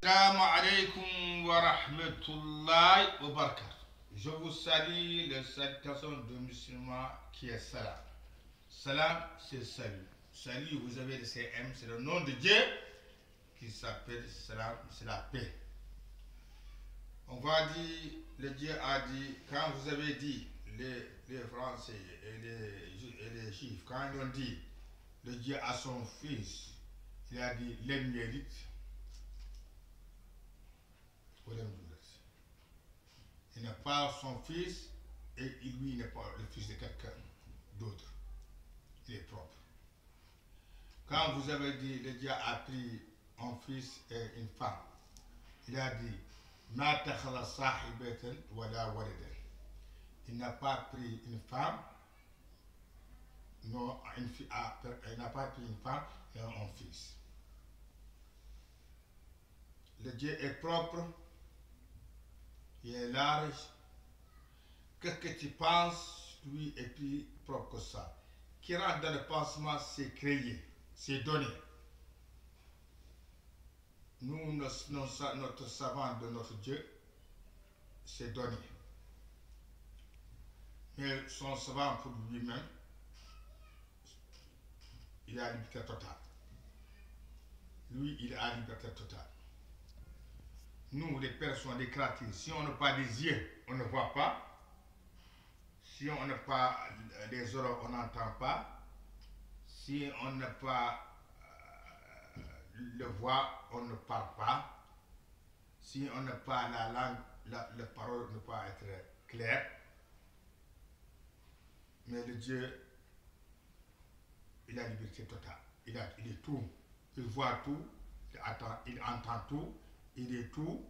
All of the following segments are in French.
Assalamu alaikum wa rahmatullahi wa barakatuh. Je vous salue la salutation de musulman qui est salam. Salam, c'est salut. Salut, vous avez le CM, c'est le nom de Dieu qui s'appelle salam, c'est la paix. On va dire, le Dieu a dit, quand vous avez dit, les Français et les Juifs, quand ils ont dit, le Dieu a son fils, il a dit, les mérites. Il n'est pas son fils et lui n'est pas le fils de quelqu'un d'autre. Il est propre. Quand vous avez dit, le Dieu a pris un fils et une femme, il a dit, il n'a pas pris une femme, non, il n'a pas pris une femme et un fils. Le Dieu est propre, il est large. Qu'est-ce que tu penses, lui est plus propre que ça. Qui rentre dans le pensement, c'est créer, c'est donner. Nous, notre savant de notre Dieu, c'est donner. Mais son savant pour lui-même, il a liberté totale. Lui, il a liberté totale. Nous, les personnes, des créatures, si on n'a pas des yeux, on ne voit pas. Si on n'a pas des oreilles, on n'entend pas. Si on n'a pas le voix, on ne parle pas. Si on n'a pas la langue, la parole ne peut pas être claire. Mais le Dieu, il a liberté totale. Il est tout. Il voit tout. Il entend tout. Il est tout.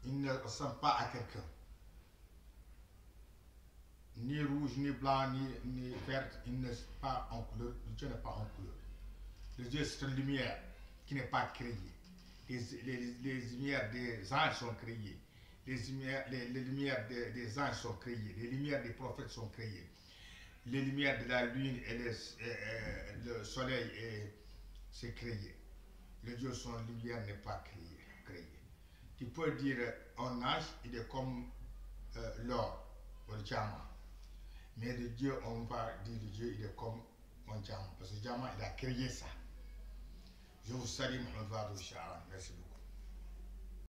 Il ne ressemble pas à quelqu'un. Ni rouge, ni blanc, ni vert. Il n'est pas en couleur. Le Dieu n'est pas en couleur. Le Dieu, c'est une lumière qui n'est pas créée. Les lumières des anges sont créées. Les lumières des anges sont créées. Les lumières des prophètes sont créées. Les lumières de la lune et le soleil, c'est créé. Le Dieu, son lumière n'est pas créée. Tu peux dire un ange, il est comme l'or ou le diamant. Mais le Dieu, on va dire le Dieu, il est comme un diamant. Parce que le diamant, il a créé ça. Je vous salue, mon Merci beaucoup.